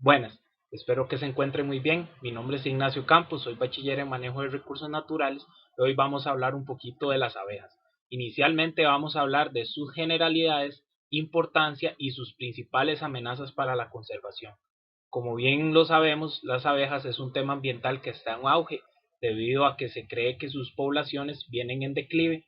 Buenas, espero que se encuentre muy bien. Mi nombre es Ignacio Campos, soy bachiller en manejo de recursos naturales y hoy vamos a hablar un poquito de las abejas. Inicialmente vamos a hablar de sus generalidades, importancia y sus principales amenazas para la conservación. Como bien lo sabemos, las abejas es un tema ambiental que está en auge debido a que se cree que sus poblaciones vienen en declive.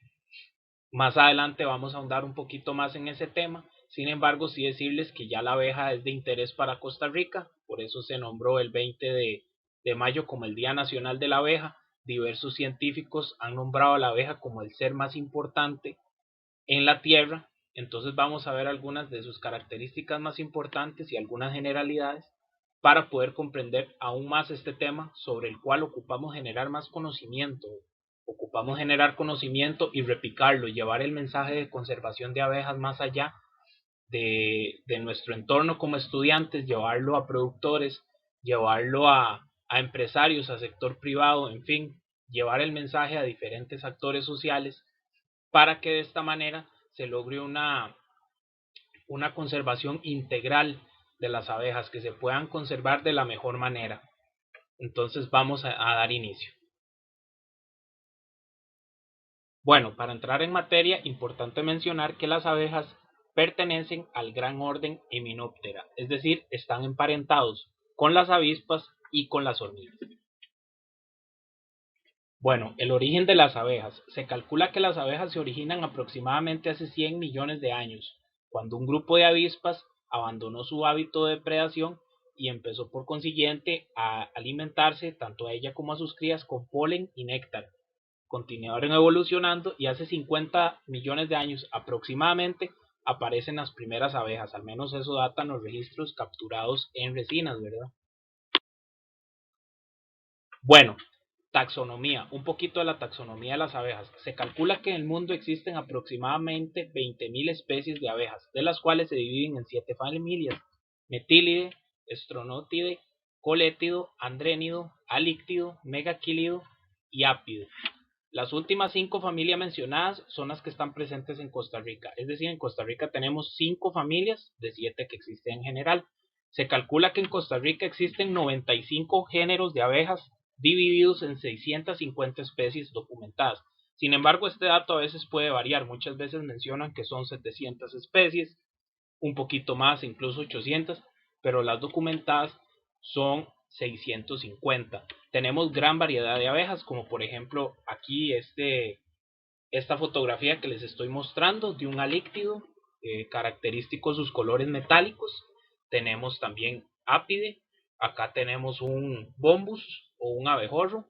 Más adelante vamos a ahondar un poquito más en ese tema. Sin embargo, sí decirles que ya la abeja es de interés para Costa Rica, por eso se nombró el 20 de mayo como el Día Nacional de la Abeja. Diversos científicos han nombrado a la abeja como el ser más importante en la Tierra. Entonces vamos a ver algunas de sus características más importantes y algunas generalidades para poder comprender aún más este tema sobre el cual ocupamos generar más conocimiento. Ocupamos generar conocimiento y replicarlo, llevar el mensaje de conservación de abejas más allá de nuestro entorno como estudiantes, llevarlo a productores, llevarlo a empresarios, a sector privado, en fin, llevar el mensaje a diferentes actores sociales para que de esta manera se logre una conservación integral de las abejas, que se puedan conservar de la mejor manera. Entonces vamos a dar inicio. Bueno, para entrar en materia, importante mencionar que las abejas pertenecen al gran orden Hymenoptera, es decir, están emparentados con las avispas y con las hormigas. Bueno, el origen de las abejas. Se calcula que las abejas se originan aproximadamente hace 100 millones de años, cuando un grupo de avispas abandonó su hábito de depredación y empezó por consiguiente a alimentarse tanto a ella como a sus crías con polen y néctar. Continuaron evolucionando y hace 50 millones de años aproximadamente aparecen las primeras abejas, al menos eso datan los registros capturados en resinas, ¿verdad? Bueno, taxonomía, un poquito de la taxonomía de las abejas. Se calcula que en el mundo existen aproximadamente 20.000 especies de abejas, de las cuales se dividen en 7 familias: Metílide, Stronótide, Colétido, Andrénido, Alíctido, Megaquílido y Ápido. Las últimas 5 familias mencionadas son las que están presentes en Costa Rica. Es decir, en Costa Rica tenemos 5 familias de 7 que existen en general. Se calcula que en Costa Rica existen 95 géneros de abejas divididos en 650 especies documentadas. Sin embargo, este dato a veces puede variar. Muchas veces mencionan que son 700 especies, un poquito más, incluso 800, pero las documentadas son 650. Tenemos gran variedad de abejas, como por ejemplo aquí esta fotografía que les estoy mostrando de un alíctido, característicos sus colores metálicos. Tenemos también ápide, acá tenemos un bombus o un abejorro.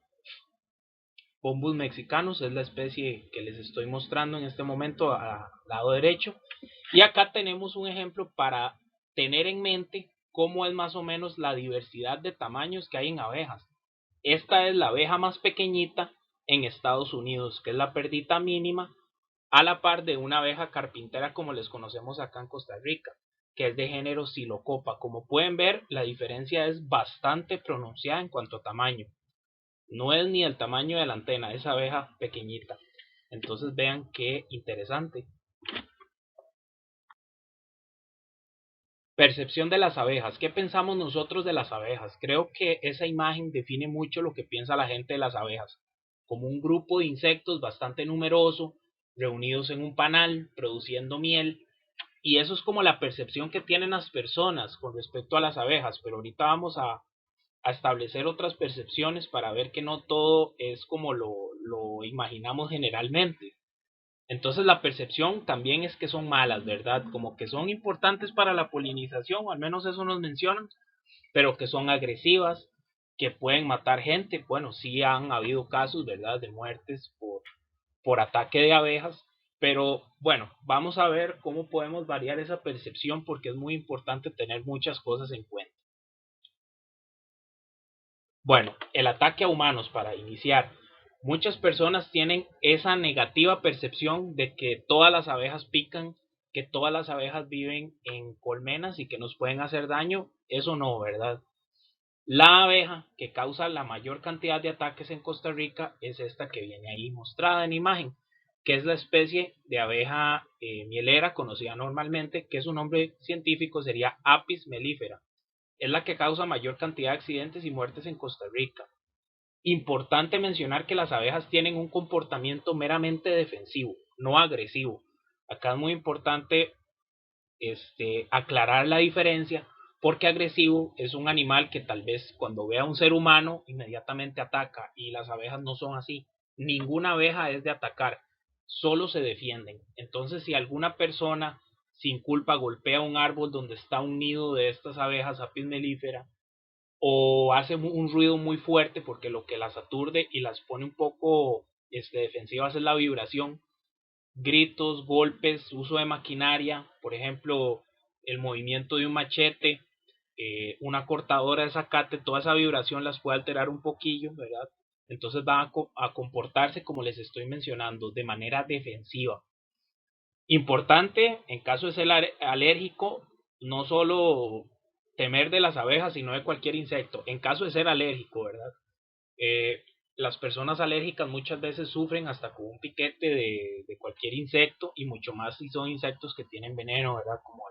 Bombus mexicanus es la especie que les estoy mostrando en este momento al lado derecho. Y acá tenemos un ejemplo para tener en mente cómo es más o menos la diversidad de tamaños que hay en abejas. Esta es la abeja más pequeñita en Estados Unidos, que es la perdita mínima, a la par de una abeja carpintera como les conocemos acá en Costa Rica, que es de género Psilocopa. Como pueden ver, la diferencia es bastante pronunciada en cuanto a tamaño. No es ni el tamaño de la antena, es abeja pequeñita. Entonces vean qué interesante. Percepción de las abejas. ¿Qué pensamos nosotros de las abejas? Creo que esa imagen define mucho lo que piensa la gente de las abejas, como un grupo de insectos bastante numeroso, reunidos en un panal, produciendo miel, y eso es como la percepción que tienen las personas con respecto a las abejas, pero ahorita vamos a establecer otras percepciones para ver que no todo es como lo imaginamos generalmente. Entonces la percepción también es que son malas, ¿verdad? Como que son importantes para la polinización, o al menos eso nos mencionan, pero que son agresivas, que pueden matar gente. Bueno, sí han habido casos, ¿verdad?, de muertes por ataque de abejas, pero bueno, vamos a ver cómo podemos variar esa percepción porque es muy importante tener muchas cosas en cuenta. Bueno, el ataque a humanos para iniciar. Muchas personas tienen esa negativa percepción de que todas las abejas pican, que todas las abejas viven en colmenas y que nos pueden hacer daño. Eso no, ¿verdad? La abeja que causa la mayor cantidad de ataques en Costa Rica es esta que viene ahí mostrada en imagen, que es la especie de abeja mielera conocida normalmente, que su nombre científico sería Apis mellifera. es la que causa mayor cantidad de accidentes y muertes en Costa Rica. Importante mencionar que las abejas tienen un comportamiento meramente defensivo, no agresivo. Acá es muy importante aclarar la diferencia, porque agresivo es un animal que tal vez cuando ve a un ser humano inmediatamente ataca, y las abejas no son así. Ninguna abeja es de atacar, solo se defienden. Entonces, si alguna persona sin culpa golpea un árbol donde está un nido de estas abejas Apis mellifera, o hace un ruido muy fuerte, porque lo que las aturde y las pone un poco defensivas es la vibración, gritos, golpes, uso de maquinaria, por ejemplo, el movimiento de un machete, una cortadora de zacate, toda esa vibración las puede alterar un poquillo, ¿verdad? Entonces van a comportarse, como les estoy mencionando, de manera defensiva. Importante, en caso de ser alérgico, no solo temer de las abejas, sino de cualquier insecto. En caso de ser alérgico, ¿verdad? Eh, las personas alérgicas muchas veces sufren hasta con un piquete de cualquier insecto, y mucho más si son insectos que tienen veneno, ¿verdad? Como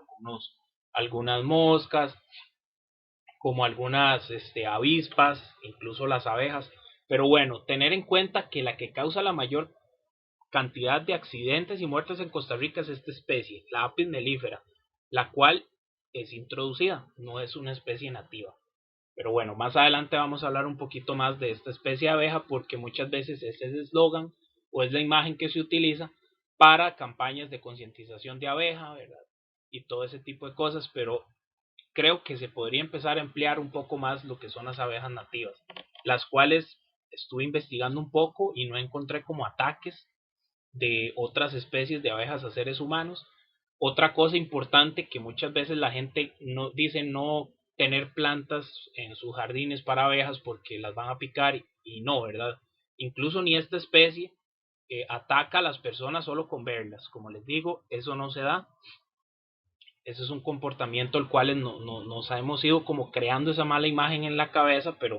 algunas moscas, como algunas avispas, incluso las abejas. Pero bueno, tener en cuenta que la que causa la mayor cantidad de accidentes y muertes en Costa Rica es esta especie, la Apis mellifera, la cual es introducida, no es una especie nativa. Pero bueno, más adelante vamos a hablar un poquito más de esta especie de abeja, porque muchas veces ese es el eslogan o es la imagen que se utiliza para campañas de concientización de abeja, ¿verdad? Y todo ese tipo de cosas, pero creo que se podría empezar a emplear un poco más lo que son las abejas nativas, las cuales estuve investigando un poco y no encontré como ataques de otras especies de abejas a seres humanos. Otra cosa importante, que muchas veces la gente no dice no tener plantas en sus jardines para abejas porque las van a picar, y no, ¿verdad? Incluso ni esta especie ataca a las personas solo con verlas. Como les digo, eso no se da. Ese es un comportamiento el cual nos hemos ido como creando esa mala imagen en la cabeza, pero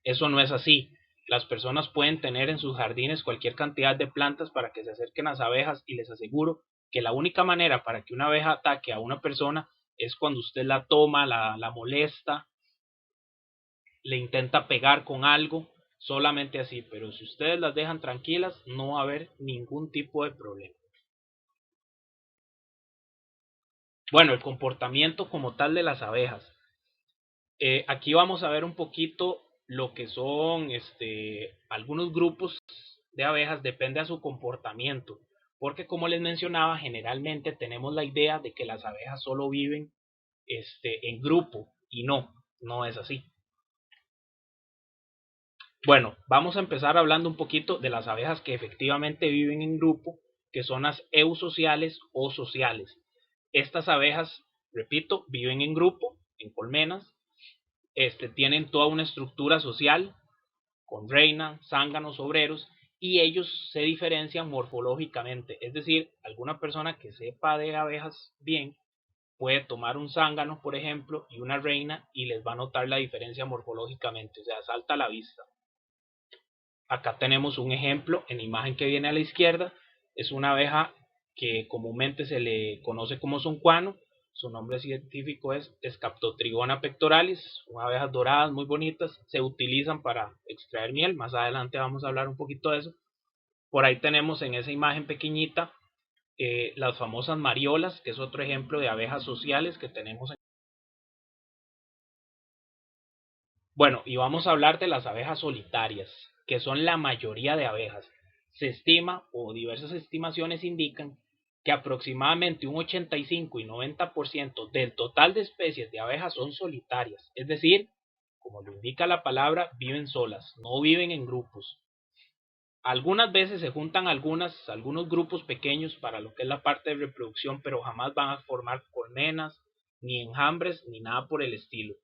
eso no es así. Las personas pueden tener en sus jardines cualquier cantidad de plantas para que se acerquen a las abejas, y les aseguro que la única manera para que una abeja ataque a una persona es cuando usted la toma, la molesta, le intenta pegar con algo, solamente así. Pero si ustedes las dejan tranquilas, no va a haber ningún tipo de problema. Bueno, el comportamiento como tal de las abejas. Aquí vamos a ver un poquito lo que son algunos grupos de abejas, depende a su comportamiento, porque como les mencionaba, generalmente tenemos la idea de que las abejas solo viven en grupo, y no es así. Bueno, vamos a empezar hablando un poquito de las abejas que efectivamente viven en grupo, que son las eusociales o sociales. Estas abejas, repito, viven en grupo, en colmenas, tienen toda una estructura social, con reina, zánganos, obreros, y ellos se diferencian morfológicamente. Es decir, alguna persona que sepa de abejas bien puede tomar un zángano, por ejemplo, y una reina, y les va a notar la diferencia morfológicamente, o sea, salta a la vista. Acá tenemos un ejemplo en la imagen que viene a la izquierda. Es una abeja que comúnmente se le conoce como zuncuano. Su nombre científico es Scaptotrigona pectoralis. Son abejas doradas muy bonitas. Se utilizan para extraer miel. Más adelante vamos a hablar un poquito de eso. Por ahí tenemos en esa imagen pequeñita las famosas mariolas, que es otro ejemplo de abejas sociales que tenemos. Bueno, y vamos a hablar de las abejas solitarias, que son la mayoría de abejas. Se estima, o diversas estimaciones indican, que aproximadamente un 85 y 90% del total de especies de abejas son solitarias, es decir, como lo indica la palabra, viven solas, no viven en grupos. Algunas veces se juntan algunos grupos pequeños para lo que es la parte de reproducción, pero jamás van a formar colmenas, ni enjambres, ni nada por el estilo.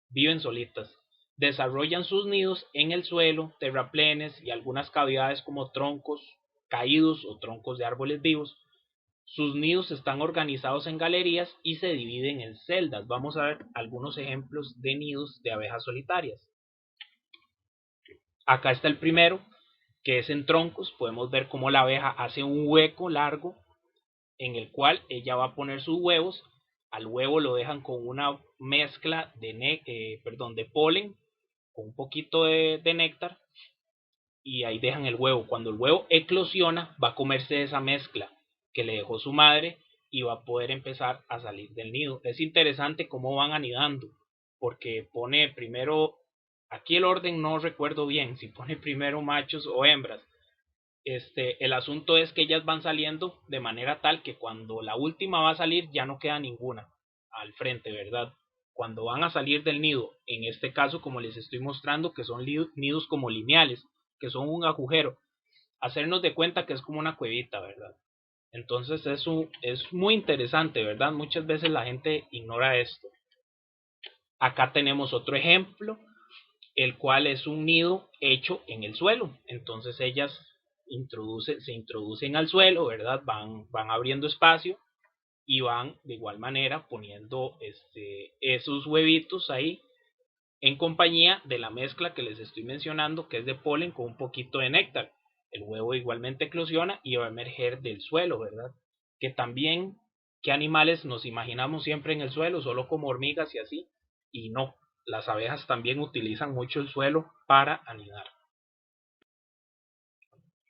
Viven solitas. Desarrollan sus nidos en el suelo, terraplenes y algunas cavidades como troncos caídos o troncos de árboles vivos. Sus nidos están organizados en galerías y se dividen en celdas. Vamos a ver algunos ejemplos de nidos de abejas solitarias. Acá está el primero, que es en troncos. Podemos ver cómo la abeja hace un hueco largo en el cual ella va a poner sus huevos, al huevo lo dejan con una mezcla de polen, con un poquito de néctar, y ahí dejan el huevo. Cuando el huevo eclosiona, va a comerse esa mezcla que le dejó su madre y va a poder empezar a salir del nido. Es interesante cómo van anidando, porque pone primero, aquí el orden no recuerdo bien, si pone primero machos o hembras. El asunto es que ellas van saliendo de manera tal que cuando la última va a salir ya no queda ninguna al frente, ¿verdad? Cuando van a salir del nido, en este caso como les estoy mostrando, que son nidos como lineales, que son un agujero, hacernos de cuenta que es como una cuevita, ¿verdad? Entonces es muy interesante, ¿verdad? Muchas veces la gente ignora esto. Acá tenemos otro ejemplo, el cual es un nido hecho en el suelo. Entonces ellas se introducen al suelo, ¿verdad? Van abriendo espacio y van de igual manera poniendo esos huevitos ahí en compañía de la mezcla que les estoy mencionando, que es de polen con un poquito de néctar. El huevo igualmente eclosiona y va a emerger del suelo, ¿verdad? Que también, ¿qué animales nos imaginamos siempre en el suelo? Solo como hormigas y así. Y no, las abejas también utilizan mucho el suelo para anidar.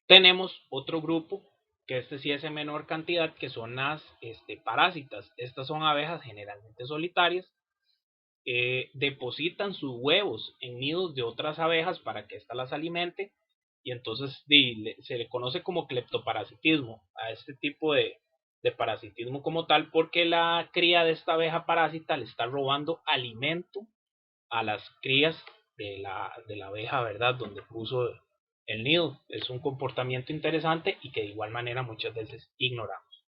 Tenemos otro grupo, que este sí es en menor cantidad, que son las parásitas. Estas son abejas generalmente solitarias, depositan sus huevos en nidos de otras abejas para que ésta las alimente, y entonces se le conoce como cleptoparasitismo a este tipo de parasitismo como tal, porque la cría de esta abeja parásita le está robando alimento a las crías de la abeja, ¿verdad? Donde puso el nido. Es un comportamiento interesante y que de igual manera muchas veces ignoramos.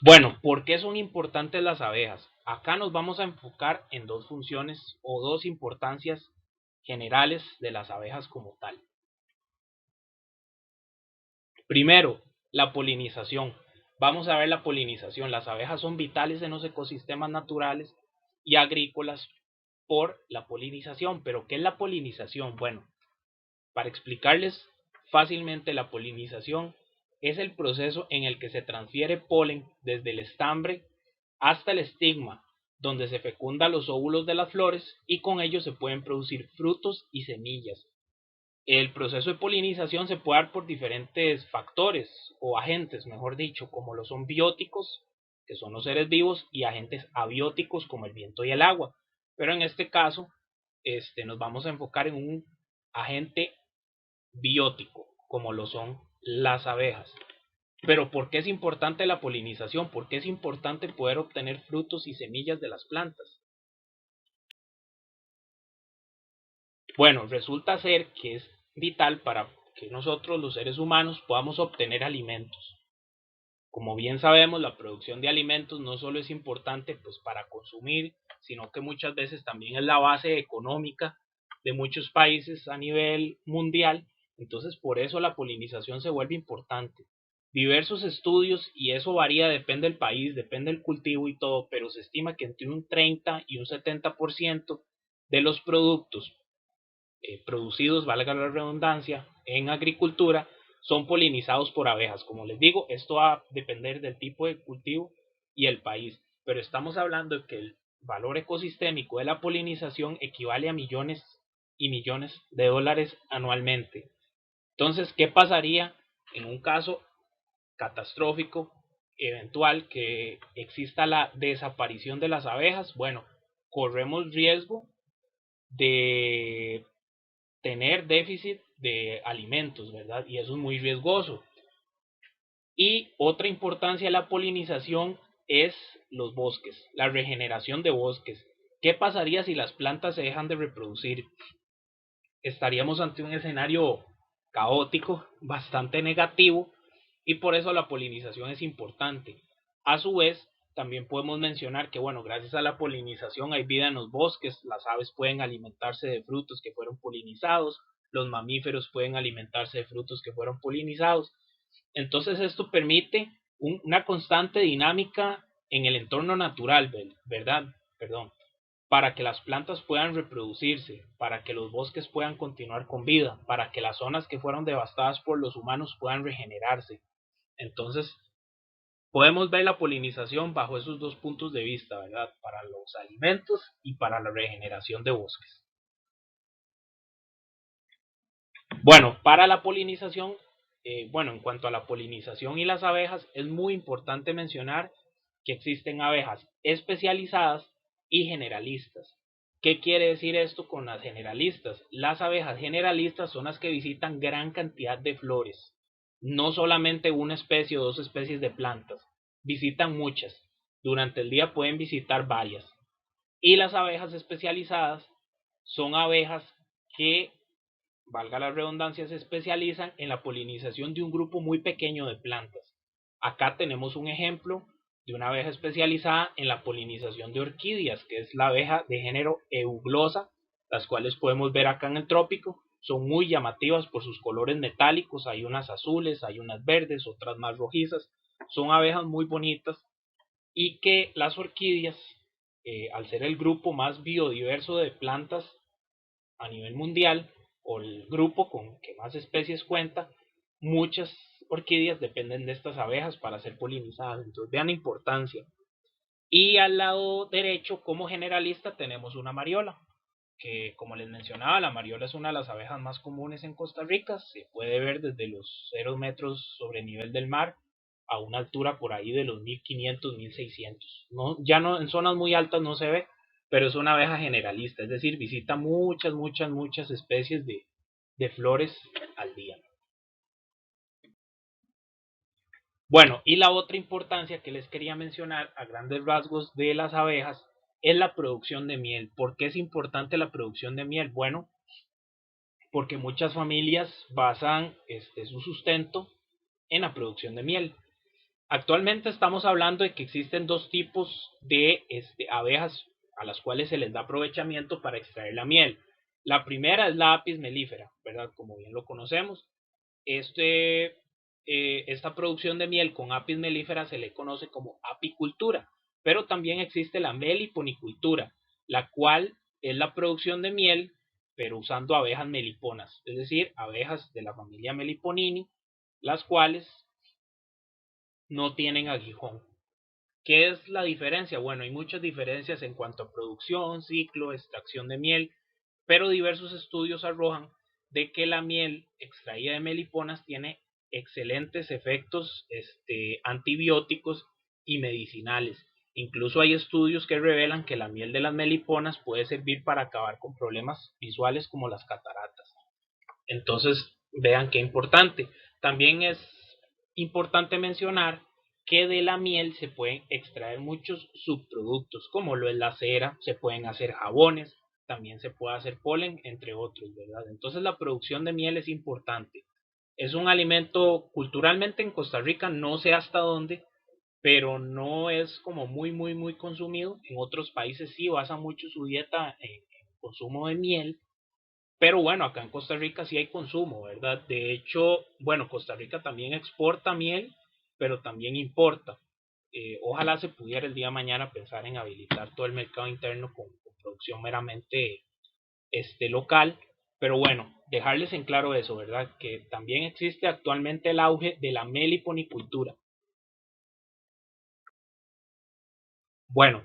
Bueno, ¿por qué son importantes las abejas? Acá nos vamos a enfocar en dos funciones o dos importancias generales de las abejas como tal. Primero, la polinización. Vamos a ver la polinización. Las abejas son vitales en los ecosistemas naturales y agrícolas por la polinización. ¿Pero qué es la polinización? Bueno, para explicarles fácilmente, la polinización es el proceso en el que se transfiere polen desde el estambre hasta el estigma, donde se fecunda los óvulos de las flores y con ellos se pueden producir frutos y semillas. El proceso de polinización se puede dar por diferentes factores o agentes, mejor dicho, como lo son bióticos, que son los seres vivos, y agentes abióticos como el viento y el agua. Pero en este caso, nos vamos a enfocar en un agente biótico, como lo son las abejas. Pero ¿por qué es importante la polinización? ¿Por qué es importante poder obtener frutos y semillas de las plantas? Bueno, resulta ser que es vital para que nosotros los seres humanos podamos obtener alimentos. Como bien sabemos, la producción de alimentos no solo es importante pues para consumir, sino que muchas veces también es la base económica de muchos países a nivel mundial. Entonces, por eso la polinización se vuelve importante. Diversos estudios, y eso varía, depende del país, depende del cultivo y todo, pero se estima que entre un 30 y un 70% de los productos producidos, valga la redundancia, en agricultura, son polinizados por abejas. Como les digo, esto va a depender del tipo de cultivo y el país, pero estamos hablando de que el valor ecosistémico de la polinización equivale a millones y millones de dólares anualmente. Entonces, ¿qué pasaría en un caso catastrófico, eventual, que exista la desaparición de las abejas? Bueno, corremos riesgo de tener déficit de alimentos, ¿verdad? Y eso es muy riesgoso. Y otra importancia de la polinización es los bosques, la regeneración de bosques. ¿Qué pasaría si las plantas se dejan de reproducir? Estaríamos ante un escenario caótico, bastante negativo, y por eso la polinización es importante. A su vez, también podemos mencionar que, bueno, gracias a la polinización hay vida en los bosques, las aves pueden alimentarse de frutos que fueron polinizados, los mamíferos pueden alimentarse de frutos que fueron polinizados. Entonces esto permite una constante dinámica en el entorno natural, ¿verdad? Perdón, para que las plantas puedan reproducirse, para que los bosques puedan continuar con vida, para que las zonas que fueron devastadas por los humanos puedan regenerarse. Entonces, Podemos ver la polinización bajo esos dos puntos de vista, ¿verdad? Para los alimentos y para la regeneración de bosques. Bueno, para la polinización, en cuanto a la polinización y las abejas, es muy importante mencionar que existen abejas especializadas y generalistas. ¿Qué quiere decir esto con las generalistas? Las abejas generalistas son las que visitan gran cantidad de flores, no solamente una especie o dos especies de plantas, visitan muchas. Durante el día pueden visitar varias. Y las abejas especializadas son abejas que, valga la redundancia, se especializan en la polinización de un grupo muy pequeño de plantas. Acá tenemos un ejemplo de una abeja especializada en la polinización de orquídeas, que es la abeja de género Euglosa, las cuales podemos ver acá en el trópico. Son muy llamativas por sus colores metálicos, hay unas azules, hay unas verdes, otras más rojizas. Son abejas muy bonitas y que las orquídeas, al ser el grupo más biodiverso de plantas a nivel mundial, o el grupo con que más especies cuenta, muchas orquídeas dependen de estas abejas para ser polinizadas. Entonces vean la importancia. Y al lado derecho, como generalista, tenemos una mariola, que como les mencionaba, la mariola es una de las abejas más comunes en Costa Rica. Se puede ver desde los 0 metros sobre nivel del mar a una altura por ahí de los 1500, 1600. No, ya no, en zonas muy altas no se ve, pero es una abeja generalista, es decir, visita muchas especies de flores al día. Bueno, y la otra importancia que les quería mencionar a grandes rasgos de las abejas es la producción de miel. ¿Por qué es importante la producción de miel? Bueno, porque muchas familias basan su sustento en la producción de miel. Actualmente estamos hablando de que existen dos tipos de abejas a las cuales se les da aprovechamiento para extraer la miel. La primera es la apis melífera, ¿verdad? Como bien lo conocemos. Esta producción de miel con apis melífera se le conoce como apicultura, pero también existe la meliponicultura, la cual es la producción de miel, pero usando abejas meliponas, es decir, abejas de la familia Meliponini, las cuales no tienen aguijón. ¿Qué es la diferencia? Bueno, hay muchas diferencias en cuanto a producción, ciclo, extracción de miel, pero diversos estudios arrojan de que la miel extraída de meliponas tiene excelentes efectos antibióticos y medicinales. Incluso hay estudios que revelan que la miel de las meliponas puede servir para acabar con problemas visuales como las cataratas. Entonces, vean qué importante. También es importante mencionar que de la miel se pueden extraer muchos subproductos, como lo es la cera, se pueden hacer jabones, también se puede hacer polen, entre otros, ¿verdad? Entonces la producción de miel es importante. Es un alimento culturalmente en Costa Rica, no sé hasta dónde, pero no es como muy consumido. En otros países sí basan mucho su dieta en consumo de miel, pero bueno, acá en Costa Rica sí hay consumo, ¿verdad? De hecho, bueno, Costa Rica también exporta miel, pero también importa. Ojalá se pudiera el día de mañana pensar en habilitar todo el mercado interno con producción meramente local. Pero bueno, dejarles en claro eso, ¿verdad? Que también existe actualmente el auge de la meliponicultura. Bueno,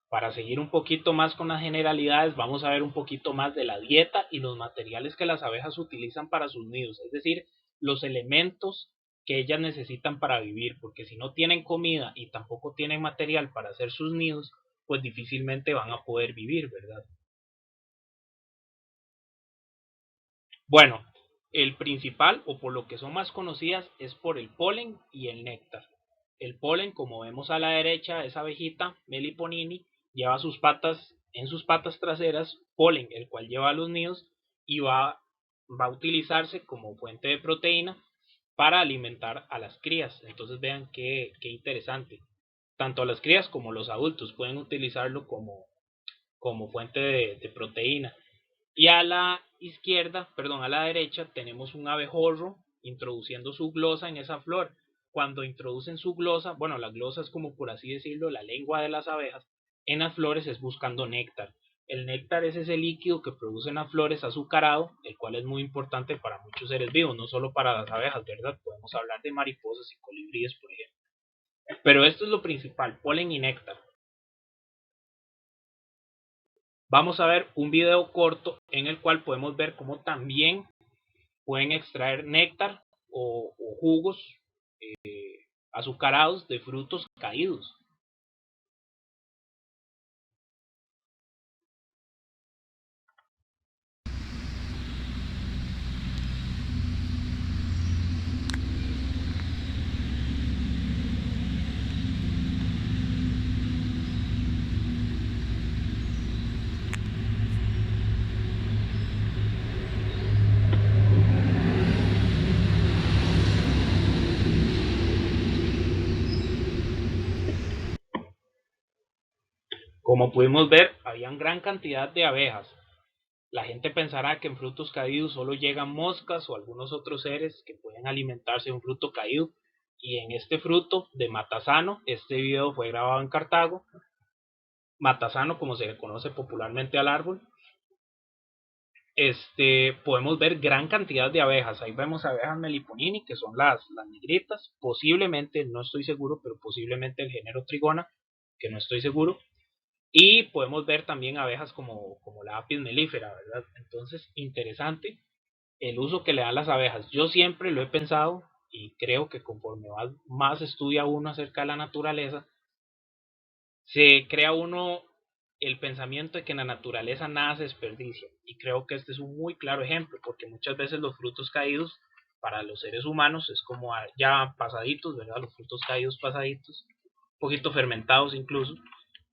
para seguir un poquito más con las generalidades, vamos a ver un poquito más de la dieta y los materiales que las abejas utilizan para sus nidos, es decir, los elementos que ellas necesitan para vivir, porque si no tienen comida y tampoco tienen material para hacer sus nidos, pues difícilmente van a poder vivir, ¿verdad? Bueno, el principal o por lo que son más conocidas es por el polen y el néctar. El polen, como vemos a la derecha, esa abejita Meliponini lleva en sus patas traseras polen, el cual lleva a los nidos y va a utilizarse como fuente de proteína para alimentar a las crías. Entonces vean qué interesante. Tanto las crías como los adultos pueden utilizarlo como fuente de proteína. Y a la izquierda, perdón, a la derecha tenemos un abejorro introduciendo su glosa en esa flor. Cuando introducen su glosa, bueno, la glosa es como por así decirlo, la lengua de las abejas, en las flores es buscando néctar. El néctar es ese líquido que producen las flores azucarado, el cual es muy importante para muchos seres vivos, no solo para las abejas, ¿verdad? Podemos hablar de mariposas y colibríes, por ejemplo. Pero esto es lo principal, polen y néctar. Vamos a ver un video corto en el cual podemos ver cómo también pueden extraer néctar o jugos azucarados de frutos caídos. Como pudimos ver, había gran cantidad de abejas. La gente pensará que en frutos caídos solo llegan moscas o algunos otros seres que pueden alimentarse de un fruto caído. Y en este fruto de matasano, este video fue grabado en Cartago, matasano como se le conoce popularmente al árbol, podemos ver gran cantidad de abejas. Ahí vemos abejas meliponini, que son las negritas, posiblemente, no estoy seguro, pero posiblemente el género Trigona, que no estoy seguro. Y podemos ver también abejas como la Apis mellifera, ¿verdad? Entonces, interesante el uso que le dan las abejas. Yo siempre lo he pensado y creo que conforme más estudia uno acerca de la naturaleza, se crea uno el pensamiento de que en la naturaleza nada se desperdicia. Y creo que este es un muy claro ejemplo, porque muchas veces los frutos caídos para los seres humanos es como ya pasaditos, ¿verdad? Los frutos caídos pasaditos, un poquito fermentados incluso,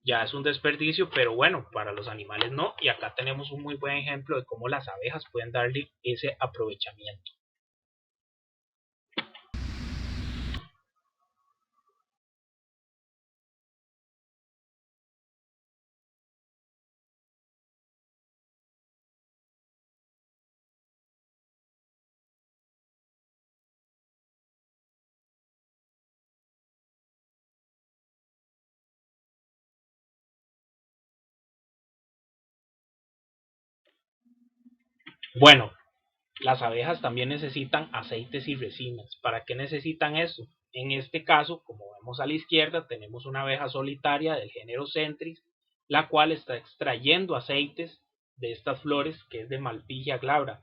ya es un desperdicio, pero bueno, para los animales no. Y acá tenemos un muy buen ejemplo de cómo las abejas pueden darle ese aprovechamiento. Bueno, las abejas también necesitan aceites y resinas. ¿Para qué necesitan eso? En este caso, como vemos a la izquierda, tenemos una abeja solitaria del género Centris, la cual está extrayendo aceites de estas flores, que es de Malpighia glabra.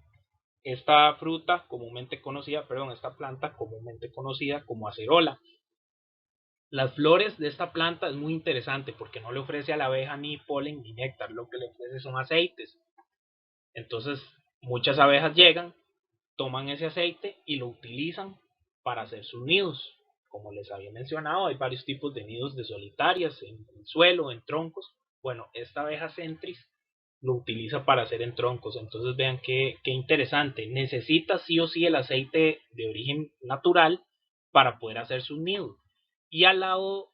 Esta fruta comúnmente conocida, perdón, esta planta comúnmente conocida como acerola. Las flores de esta planta es muy interesante porque no le ofrece a la abeja ni polen ni néctar, lo que le ofrece son aceites. Entonces, muchas abejas llegan, toman ese aceite y lo utilizan para hacer sus nidos. Como les había mencionado, hay varios tipos de nidos de solitarias, en el suelo, en troncos. Bueno, esta abeja Centris lo utiliza para hacer en troncos. Entonces vean qué interesante. Necesita sí o sí el aceite de origen natural para poder hacer sus nidos. Y al lado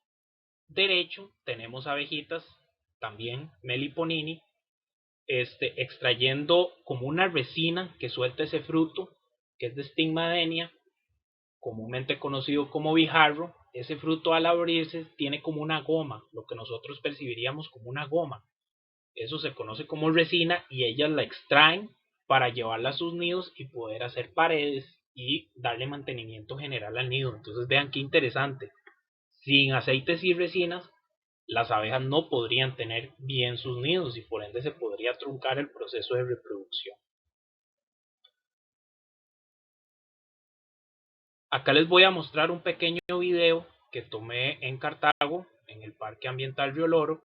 derecho tenemos abejitas, también Meliponini, extrayendo como una resina que suelta ese fruto, que es de Stigmadenia, comúnmente conocido como bijarro. Ese fruto al abrirse tiene como una goma, lo que nosotros percibiríamos como una goma. Eso se conoce como resina y ellas la extraen para llevarla a sus nidos y poder hacer paredes y darle mantenimiento general al nido. Entonces vean qué interesante. Sin aceites y resinas, las abejas no podrían tener bien sus nidos y por ende se podría truncar el proceso de reproducción. Acá les voy a mostrar un pequeño video que tomé en Cartago, en el Parque Ambiental Río Loro,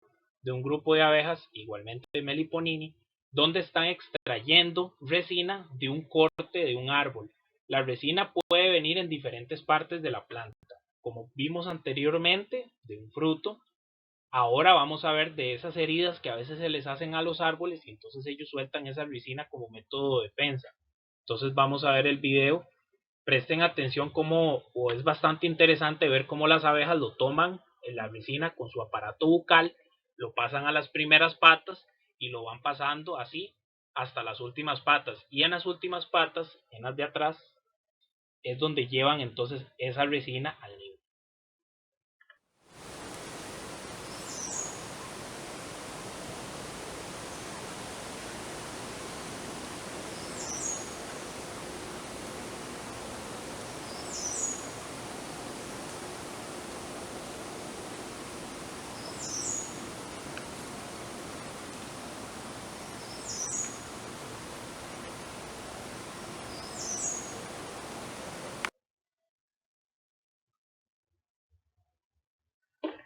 de un grupo de abejas, igualmente de Meliponini, donde están extrayendo resina de un corte de un árbol. La resina puede venir en diferentes partes de la planta, como vimos anteriormente, de un fruto. Ahora vamos a ver de esas heridas que a veces se les hacen a los árboles y entonces ellos sueltan esa resina como método de defensa. Entonces vamos a ver el video. Presten atención como, o es bastante interesante ver cómo las abejas lo toman en la resina con su aparato bucal, lo pasan a las primeras patas y lo van pasando así hasta las últimas patas. Y en las últimas patas, en las de atrás, es donde llevan entonces esa resina al nido.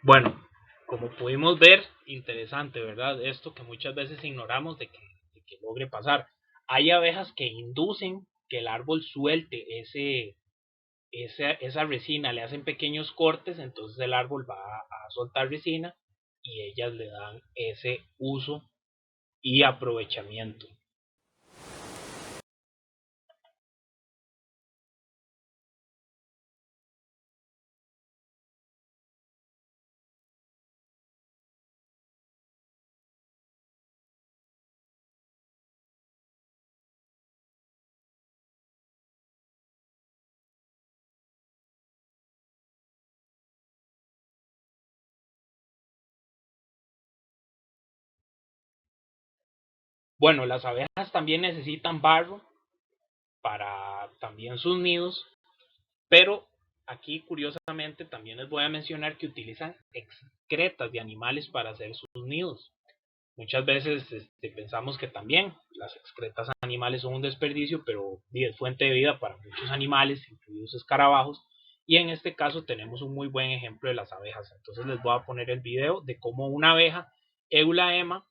Bueno, como pudimos ver, interesante, ¿verdad? Esto que muchas veces ignoramos de que logre pasar. Hay abejas que inducen que el árbol suelte esa resina, le hacen pequeños cortes, entonces el árbol va a soltar resina y ellas le dan ese uso y aprovechamiento. Bueno, las abejas también necesitan barro para también sus nidos, pero aquí curiosamente también les voy a mencionar que utilizan excretas de animales para hacer sus nidos. Muchas veces pensamos que también las excretas animales son un desperdicio, pero es fuente de vida para muchos animales, incluidos escarabajos, y en este caso tenemos un muy buen ejemplo de las abejas. Entonces les voy a poner el video de cómo una abeja Eulaema,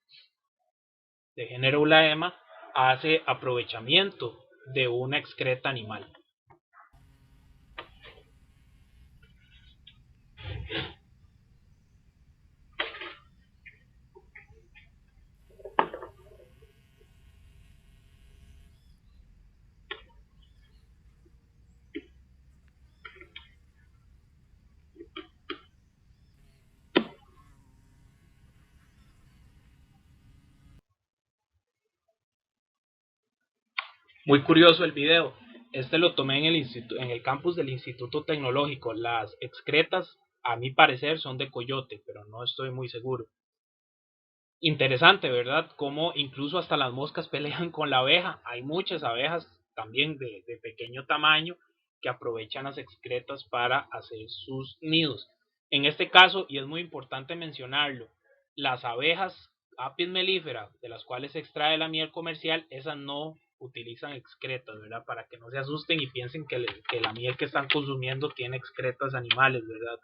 de género Eulaema, hace aprovechamiento de una excreta animal. Muy curioso el video. Este lo tomé en el campus del Instituto Tecnológico. Las excretas, a mi parecer, son de coyote, pero no estoy muy seguro. Interesante, ¿verdad? Cómo incluso hasta las moscas pelean con la abeja. Hay muchas abejas también de pequeño tamaño que aprovechan las excretas para hacer sus nidos. En este caso, y es muy importante mencionarlo, las abejas Apis mellifera, de las cuales se extrae la miel comercial, esas no utilizan excretas, ¿verdad? Para que no se asusten y piensen que la miel que están consumiendo tiene excretas animales, ¿verdad?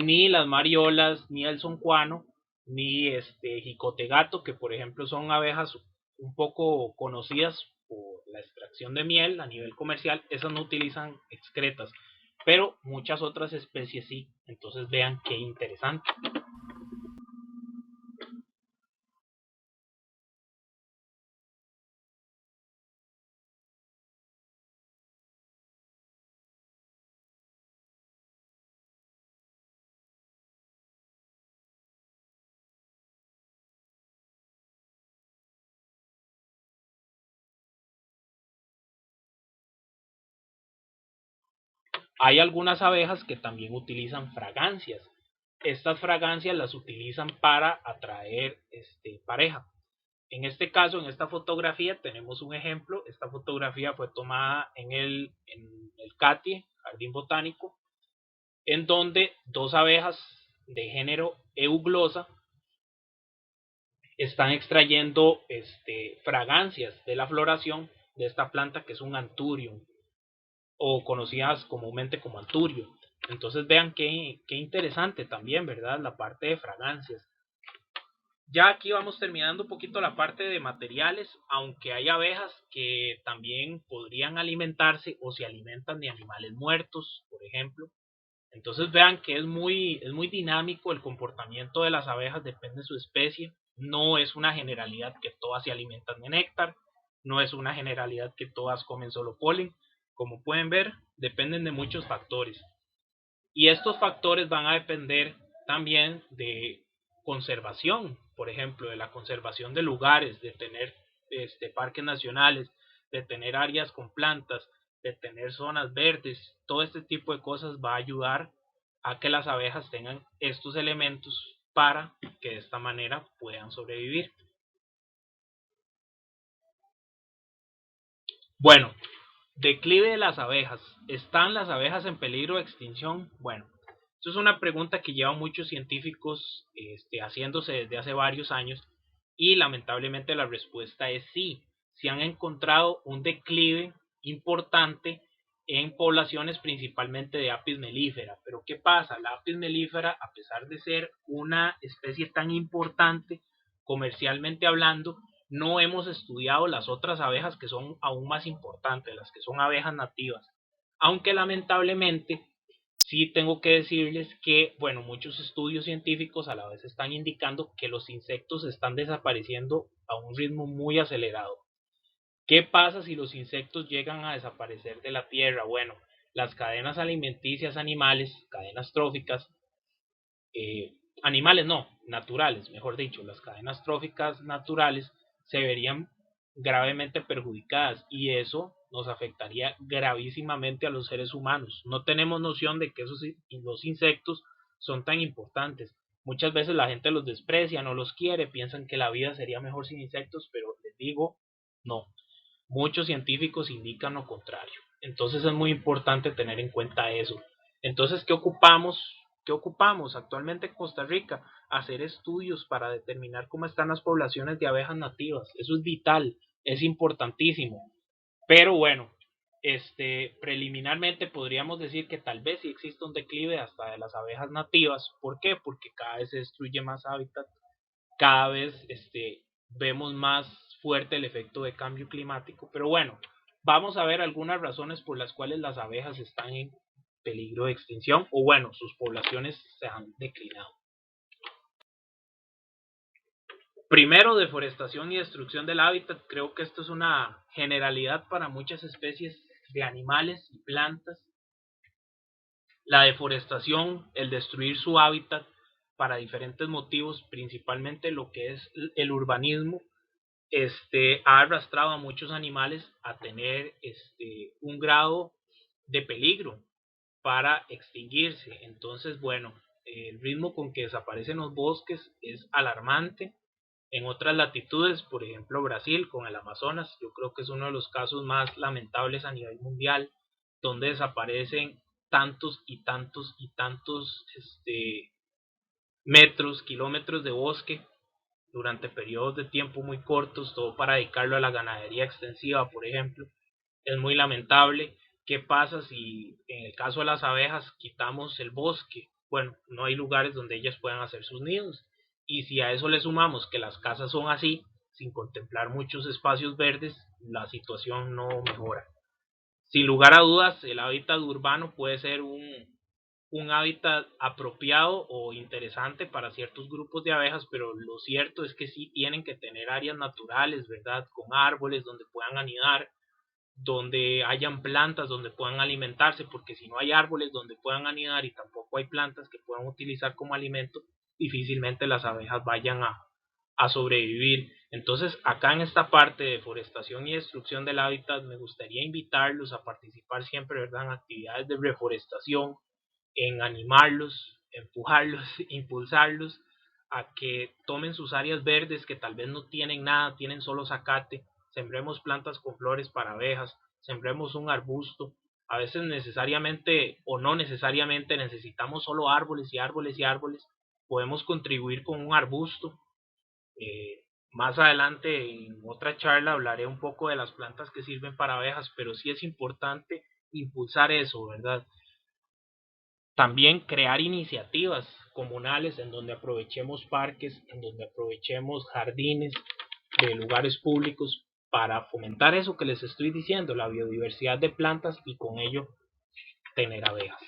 Ni las mariolas, ni el soncuano, ni jicote gato, que por ejemplo son abejas un poco conocidas por la extracción de miel a nivel comercial, esas no utilizan excretas, pero muchas otras especies sí. Entonces vean qué interesante. Hay algunas abejas que también utilizan fragancias. Estas fragancias las utilizan para atraer pareja. En este caso, en esta fotografía, tenemos un ejemplo. Esta fotografía fue tomada en el CATIE, Jardín Botánico, en donde dos abejas de género Euglosa están extrayendo fragancias de la floración de esta planta que es un anturium, o conocidas comúnmente como anturio. Entonces vean qué interesante también, ¿verdad? La parte de fragancias. Ya aquí vamos terminando un poquito la parte de materiales, aunque hay abejas que también podrían alimentarse o se alimentan de animales muertos, por ejemplo. Entonces vean que es muy dinámico el comportamiento de las abejas, depende de su especie. No es una generalidad que todas se alimentan de néctar, no es una generalidad que todas comen solo polen. Como pueden ver, dependen de muchos factores. Y estos factores van a depender también de conservación, por ejemplo, de la conservación de lugares, de tener parques nacionales, de tener áreas con plantas, de tener zonas verdes. Todo este tipo de cosas va a ayudar a que las abejas tengan estos elementos para que de esta manera puedan sobrevivir. Bueno, declive de las abejas. ¿Están las abejas en peligro de extinción? Bueno, esto es una pregunta que llevan muchos científicos haciéndose desde hace varios años, y lamentablemente la respuesta es sí. Se han encontrado un declive importante en poblaciones principalmente de Apis mellifera. Pero ¿qué pasa? La Apis mellifera, a pesar de ser una especie tan importante comercialmente hablando, no hemos estudiado las otras abejas que son aún más importantes, las que son abejas nativas. Aunque lamentablemente sí tengo que decirles que, bueno, muchos estudios científicos a la vez están indicando que los insectos están desapareciendo a un ritmo muy acelerado. ¿Qué pasa si los insectos llegan a desaparecer de la Tierra? Bueno, las cadenas alimenticias animales, cadenas tróficas, animales no, naturales, mejor dicho, las cadenas tróficas naturales se verían gravemente perjudicadas y eso nos afectaría gravísimamente a los seres humanos. No tenemos noción de que los insectos son tan importantes. Muchas veces la gente los desprecia, no los quiere, piensan que la vida sería mejor sin insectos, pero les digo, no. Muchos científicos indican lo contrario. Entonces es muy importante tener en cuenta eso. Entonces, ¿qué ocupamos? ¿Qué ocupamos actualmente en Costa Rica? Hacer estudios para determinar cómo están las poblaciones de abejas nativas. Eso es vital, es importantísimo. Pero bueno, preliminarmente podríamos decir que tal vez sí existe un declive hasta de las abejas nativas. ¿Por qué? Porque cada vez se destruye más hábitat, cada vez vemos más fuerte el efecto de cambio climático. Pero bueno, vamos a ver algunas razones por las cuales las abejas están en peligro de extinción o bueno, sus poblaciones se han declinado. Primero, deforestación y destrucción del hábitat. Creo que esto es una generalidad para muchas especies de animales y plantas. La deforestación, el destruir su hábitat para diferentes motivos, principalmente lo que es el urbanismo, ha arrastrado a muchos animales a tener un grado de peligro para extinguirse. Entonces, bueno, el ritmo con que desaparecen los bosques es alarmante. En otras latitudes, por ejemplo Brasil con el Amazonas, yo creo que es uno de los casos más lamentables a nivel mundial, donde desaparecen tantos y tantos y tantos metros, kilómetros de bosque durante periodos de tiempo muy cortos, todo para dedicarlo a la ganadería extensiva, por ejemplo. Es muy lamentable. ¿Qué pasa si en el caso de las abejas quitamos el bosque? Bueno, no hay lugares donde ellas puedan hacer sus nidos. Y si a eso le sumamos que las casas son así, sin contemplar muchos espacios verdes, la situación no mejora. Sin lugar a dudas, el hábitat urbano puede ser un hábitat apropiado o interesante para ciertos grupos de abejas, pero lo cierto es que sí tienen que tener áreas naturales, ¿verdad? Con árboles donde puedan anidar, donde hayan plantas donde puedan alimentarse, porque si no hay árboles donde puedan anidar y tampoco hay plantas que puedan utilizar como alimento, difícilmente las abejas vayan a sobrevivir. Entonces, acá en esta parte de deforestación y destrucción del hábitat, me gustaría invitarlos a participar siempre, ¿verdad?, en actividades de reforestación, en animarlos, empujarlos, impulsarlos a que tomen sus áreas verdes que tal vez no tienen nada, tienen solo zacate, sembremos plantas con flores para abejas, sembremos un arbusto, a veces necesariamente o no necesariamente necesitamos solo árboles y árboles y árboles, podemos contribuir con un arbusto. Más adelante en otra charla hablaré un poco de las plantas que sirven para abejas, pero sí es importante impulsar eso, ¿verdad? También crear iniciativas comunales en donde aprovechemos parques, en donde aprovechemos jardines de lugares públicos para fomentar eso que les estoy diciendo, la biodiversidad de plantas y con ello tener abejas.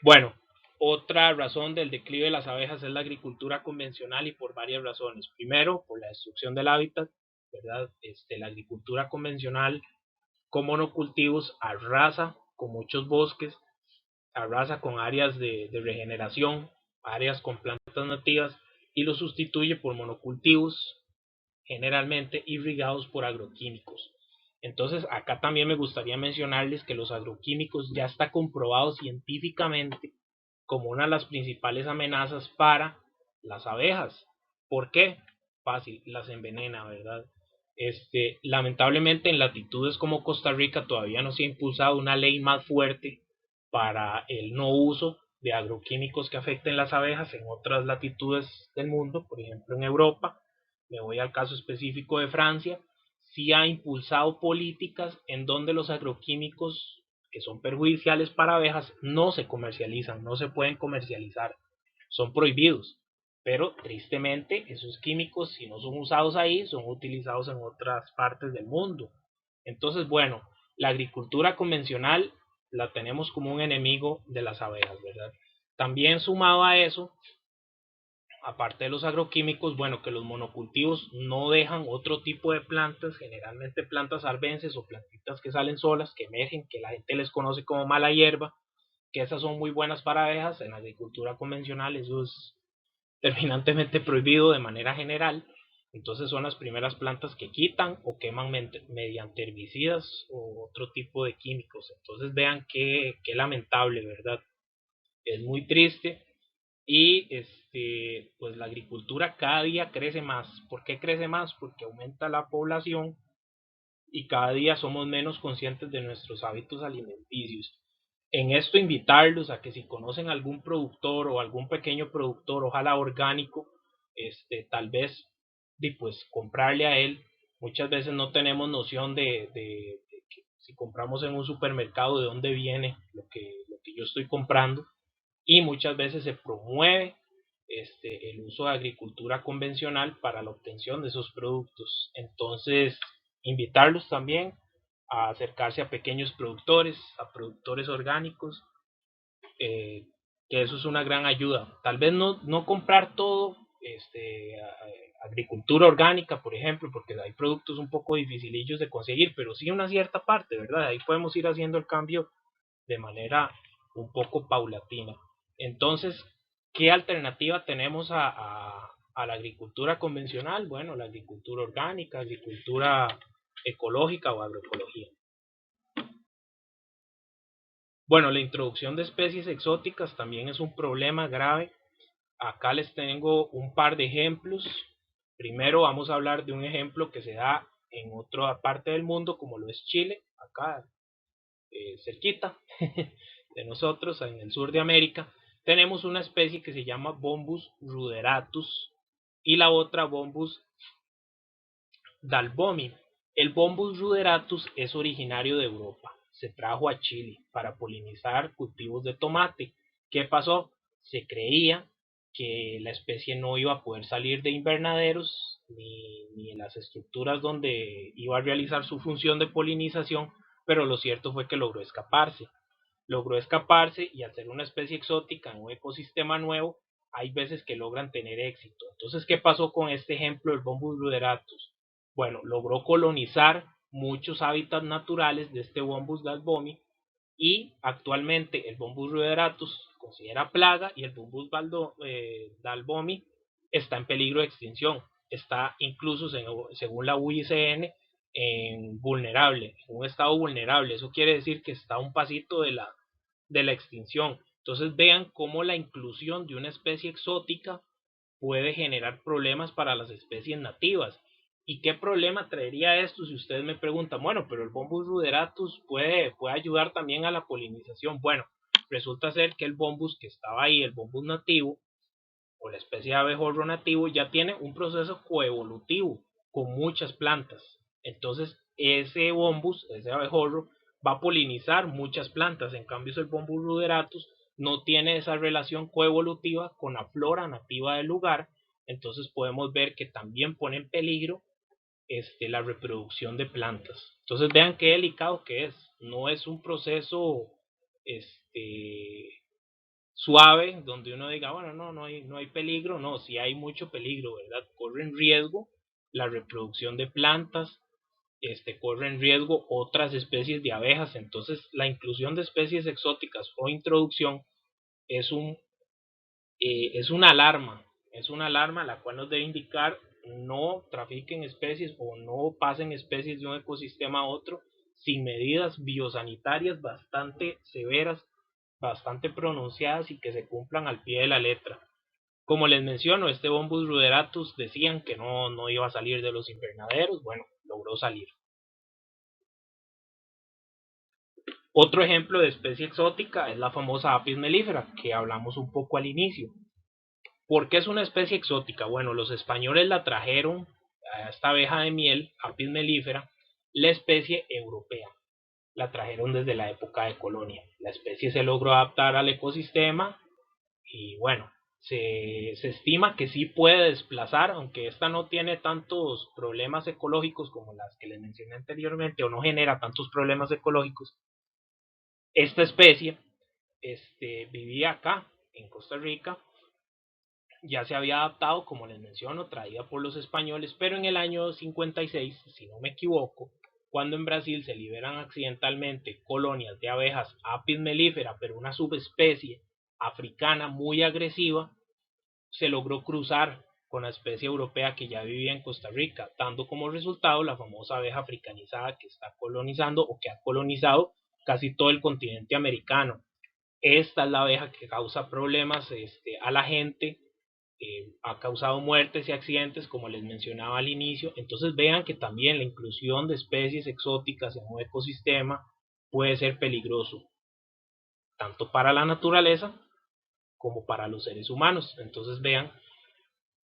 Bueno, otra razón del declive de las abejas es la agricultura convencional y por varias razones. Primero, por la destrucción del hábitat, ¿verdad? La agricultura convencional con monocultivos arrasa con muchos bosques, arrasa con áreas de regeneración, áreas con plantas nativas y lo sustituye por monocultivos generalmente irrigados por agroquímicos. Entonces acá también me gustaría mencionarles que los agroquímicos ya está comprobado científicamente como una de las principales amenazas para las abejas. ¿Por qué? Fácil, las envenena, ¿verdad? Lamentablemente en latitudes como Costa Rica todavía no se ha impulsado una ley más fuerte para el no uso de agroquímicos que afecten las abejas. En otras latitudes del mundo, por ejemplo en Europa, me voy al caso específico de Francia, sí ha impulsado políticas en donde los agroquímicos que son perjudiciales para abejas no se comercializan, no se pueden comercializar, son prohibidos. Pero tristemente esos químicos, si no son usados ahí, son utilizados en otras partes del mundo. Entonces, bueno, la agricultura convencional la tenemos como un enemigo de las abejas, ¿verdad? También sumado a eso, aparte de los agroquímicos, bueno, que los monocultivos no dejan otro tipo de plantas, generalmente plantas arbences o plantitas que salen solas, que emergen, que la gente les conoce como mala hierba, que esas son muy buenas para abejas. En la agricultura convencional eso es terminantemente prohibido de manera general. Entonces son las primeras plantas que quitan o queman mediante herbicidas o otro tipo de químicos. Entonces vean qué lamentable, ¿verdad? Es muy triste. Y pues la agricultura cada día crece más. ¿Por qué crece más? Porque aumenta la población y cada día somos menos conscientes de nuestros hábitos alimenticios. En esto invitarlos a que si conocen algún productor o algún pequeño productor, ojalá orgánico, tal vez pues comprarle a él. Muchas veces no tenemos noción de que si compramos en un supermercado de dónde viene lo que yo estoy comprando, y muchas veces se promueve el uso de agricultura convencional para la obtención de esos productos. Entonces, invitarlos también a acercarse a pequeños productores, a productores orgánicos, eh, que eso es una gran ayuda. Tal vez no comprar todo, agricultura orgánica, por ejemplo, porque hay productos un poco dificilillos de conseguir, pero sí una cierta parte, ¿verdad? Ahí podemos ir haciendo el cambio de manera un poco paulatina. Entonces, ¿qué alternativa tenemos a la agricultura convencional? Bueno, la agricultura orgánica, agricultura ecológica o agroecología. Bueno, la introducción de especies exóticas también es un problema grave. Acá les tengo un par de ejemplos. Primero vamos a hablar de un ejemplo que se da en otra parte del mundo, como lo es Chile, acá cerquita de nosotros, en el sur de América. Tenemos una especie que se llama Bombus ruderatus y la otra Bombus dalbomi. El Bombus ruderatus es originario de Europa. Se trajo a Chile para polinizar cultivos de tomate. ¿Qué pasó? Se creía que la especie no iba a poder salir de invernaderos ni en las estructuras donde iba a realizar su función de polinización, pero lo cierto fue que logró escaparse y al ser una especie exótica en un ecosistema nuevo, hay veces que logran tener éxito. Entonces, ¿qué pasó con este ejemplo del Bombus ruderatus? Bueno, logró colonizar muchos hábitats naturales de este Bombus dalbomi y actualmente el Bombus ruderatus se considera plaga y el Bombus dalbomi está en peligro de extinción. Está incluso, según la UICN, en un estado vulnerable. Eso quiere decir que está a un pasito de la extinción. Entonces vean cómo la inclusión de una especie exótica puede generar problemas para las especies nativas. ¿Y qué problema traería esto si ustedes me preguntan? Bueno, pero el Bombus ruderatus puede ayudar también a la polinización. Bueno, resulta ser que el Bombus que estaba ahí, el Bombus nativo, o la especie de abejorro nativo, ya tiene un proceso coevolutivo con muchas plantas. Entonces, ese Bombus, ese abejorro, va a polinizar muchas plantas. En cambio, el Bombus ruderatus no tiene esa relación coevolutiva con la flora nativa del lugar. Entonces podemos ver que también pone en peligro la reproducción de plantas. Entonces vean qué delicado que es. No es un proceso este, suave donde uno diga, bueno, no hay peligro. No, sí hay mucho peligro, ¿verdad? Corre en riesgo la reproducción de plantas, corre en riesgo otras especies de abejas. Entonces la inclusión de especies exóticas o introducción es es una alarma la cual nos debe indicar no trafiquen especies o no pasen especies de un ecosistema a otro sin medidas biosanitarias bastante severas, bastante pronunciadas y que se cumplan al pie de la letra. Como les menciono, este Bombus ruderatus decían que no iba a salir de los invernaderos. Bueno, logró salir. Otro ejemplo de especie exótica es la famosa Apis mellifera, que hablamos un poco al inicio. ¿Por qué es una especie exótica? Bueno, los españoles la trajeron a esta abeja de miel, Apis mellifera, la especie europea. La trajeron desde la época de colonia. La especie se logró adaptar al ecosistema y bueno, se estima que sí puede desplazar, aunque esta no tiene tantos problemas ecológicos como las que les mencioné anteriormente, o no genera tantos problemas ecológicos. Esta especie vivía acá, en Costa Rica, ya se había adaptado, como les menciono, traída por los españoles, pero en el año 56, si no me equivoco, cuando en Brasil se liberan accidentalmente colonias de abejas Apis mellifera, pero una subespecie africana muy agresiva, se logró cruzar con la especie europea que ya vivía en Costa Rica, dando como resultado la famosa abeja africanizada que está colonizando o que ha colonizado casi todo el continente americano. Esta es la abeja que causa problemas a la gente, ha causado muertes y accidentes, como les mencionaba al inicio. Entonces vean que también la inclusión de especies exóticas en un ecosistema puede ser peligroso, tanto para la naturaleza como para los seres humanos. Entonces vean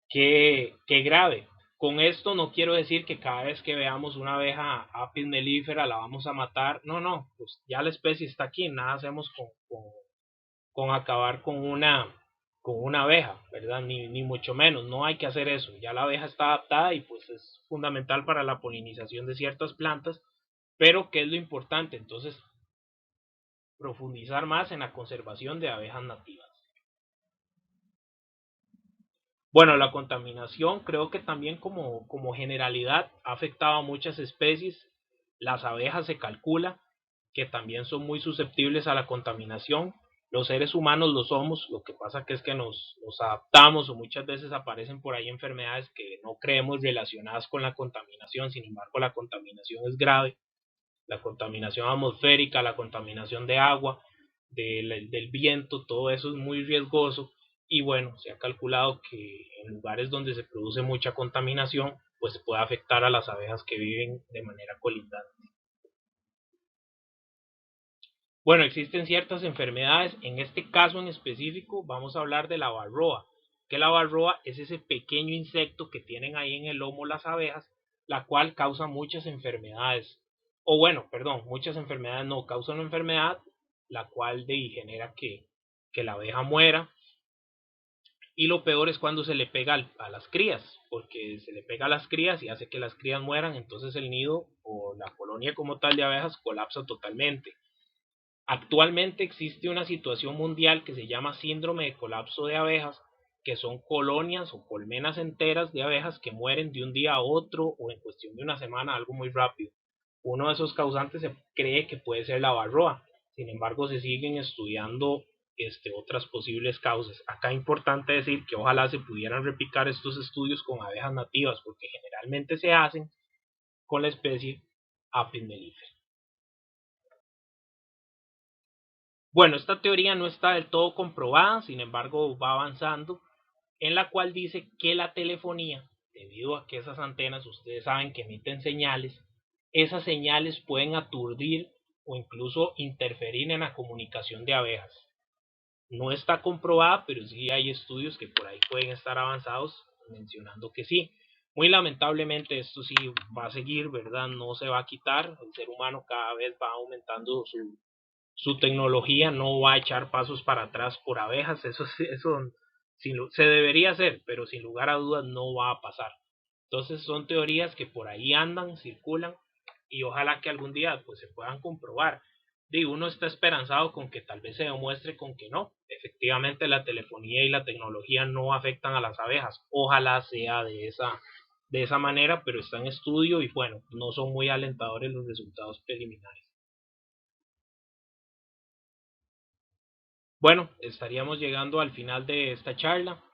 qué grave. Con esto no quiero decir que cada vez que veamos una abeja Apis mellifera la vamos a matar. No, no, pues ya la especie está aquí, nada hacemos con acabar con una abeja, ¿verdad? Ni mucho menos, no hay que hacer eso. Ya la abeja está adaptada y pues es fundamental para la polinización de ciertas plantas, pero ¿qué es lo importante? Entonces, profundizar más en la conservación de abejas nativas. Bueno, la contaminación creo que también como generalidad ha afectado a muchas especies. Las abejas se calcula que también son muy susceptibles a la contaminación. Los seres humanos lo somos, lo que pasa que es que nos adaptamos o muchas veces aparecen por ahí enfermedades que no creemos relacionadas con la contaminación. Sin embargo, la contaminación es grave. La contaminación atmosférica, la contaminación de agua, del viento, todo eso es muy riesgoso. Y bueno, se ha calculado que en lugares donde se produce mucha contaminación, pues se puede afectar a las abejas que viven de manera colindante. Bueno, existen ciertas enfermedades, en este caso en específico vamos a hablar de la varroa, que la varroa es ese pequeño insecto que tienen ahí en el lomo las abejas, la cual causa muchas enfermedades, o bueno, perdón, muchas enfermedades no, causa una enfermedad la cual genera que la abeja muera, y lo peor es cuando se le pega a las crías, porque se le pega a las crías y hace que las crías mueran, entonces el nido o la colonia como tal de abejas colapsa totalmente. Actualmente existe una situación mundial que se llama síndrome de colapso de abejas, que son colonias o colmenas enteras de abejas que mueren de un día a otro o en cuestión de una semana, algo muy rápido. Uno de esos causantes se cree que puede ser la varroa, sin embargo se siguen estudiando otras posibles causas. Acá es importante decir que ojalá se pudieran replicar estos estudios con abejas nativas, porque generalmente se hacen con la especie Apis mellifera. Bueno, esta teoría no está del todo comprobada, sin embargo va avanzando, en la cual dice que la telefonía, debido a que esas antenas, ustedes saben que emiten señales, esas señales pueden aturdir o incluso interferir en la comunicación de abejas. No está comprobada, pero sí hay estudios que por ahí pueden estar avanzados mencionando que sí. Muy lamentablemente esto sí va a seguir, ¿verdad? No se va a quitar. El ser humano cada vez va aumentando su tecnología, no va a echar pasos para atrás por abejas, eso se debería hacer, pero sin lugar a dudas no va a pasar. Entonces son teorías que por ahí andan, circulan, y ojalá que algún día pues se puedan comprobar. Digo, uno está esperanzado con que tal vez se demuestre con que no, efectivamente la telefonía y la tecnología no afectan a las abejas, ojalá sea de esa manera, pero está en estudio y bueno, no son muy alentadores los resultados preliminares. Bueno, estaríamos llegando al final de esta charla.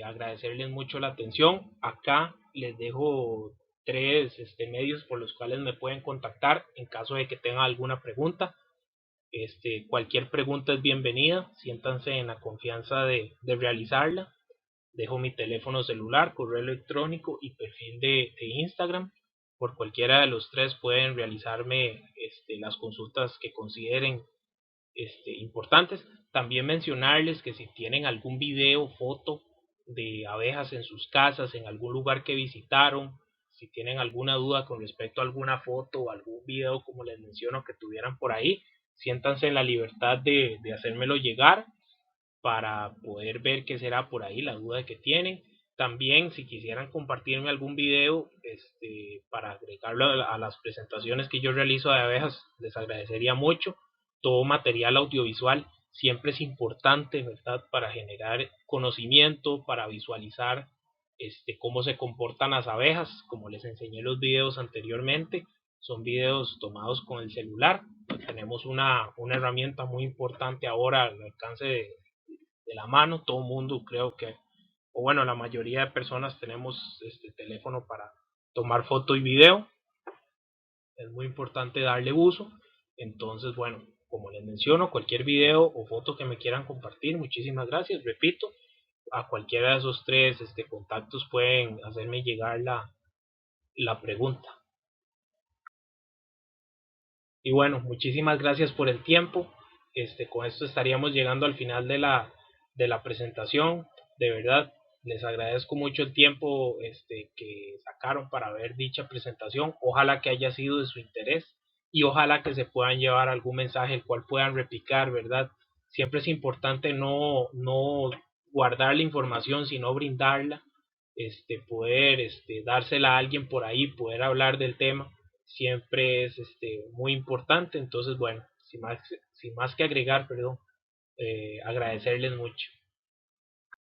Agradecerles mucho la atención. Acá les dejo tres medios por los cuales me pueden contactar en caso de que tengan alguna pregunta. Cualquier pregunta es bienvenida. Siéntanse en la confianza de realizarla. Dejo mi teléfono celular, correo electrónico y perfil de Instagram. Por cualquiera de los tres pueden realizarme las consultas que consideren importantes. También mencionarles que si tienen algún video, foto de abejas en sus casas, en algún lugar que visitaron, si tienen alguna duda con respecto a alguna foto o algún video, como les menciono, que tuvieran por ahí, siéntanse en la libertad de hacérmelo llegar para poder ver qué será por ahí la duda que tienen. También si quisieran compartirme algún video para agregarlo a las presentaciones que yo realizo de abejas, les agradecería mucho. Todo material audiovisual siempre es importante, ¿verdad? Para generar conocimiento, para visualizar cómo se comportan las abejas, como les enseñé en los videos anteriormente. Son videos tomados con el celular. Tenemos una herramienta muy importante ahora al alcance de la mano. Todo mundo creo que, o bueno, la mayoría de personas tenemos este teléfono para tomar foto y video. Es muy importante darle uso. Entonces, bueno, como les menciono, cualquier video o foto que me quieran compartir, muchísimas gracias. Repito, a cualquiera de esos tres contactos pueden hacerme llegar la pregunta. Y bueno, muchísimas gracias por el tiempo. Con esto estaríamos llegando al final de la presentación. De verdad, les agradezco mucho el tiempo que sacaron para ver dicha presentación. Ojalá que haya sido de su interés y ojalá que se puedan llevar algún mensaje el cual puedan replicar, ¿verdad? Siempre es importante no guardar la información, sino brindarla, poder dársela a alguien por ahí, poder hablar del tema siempre es muy importante. Entonces, bueno, sin más que agregar, perdón, agradecerles mucho.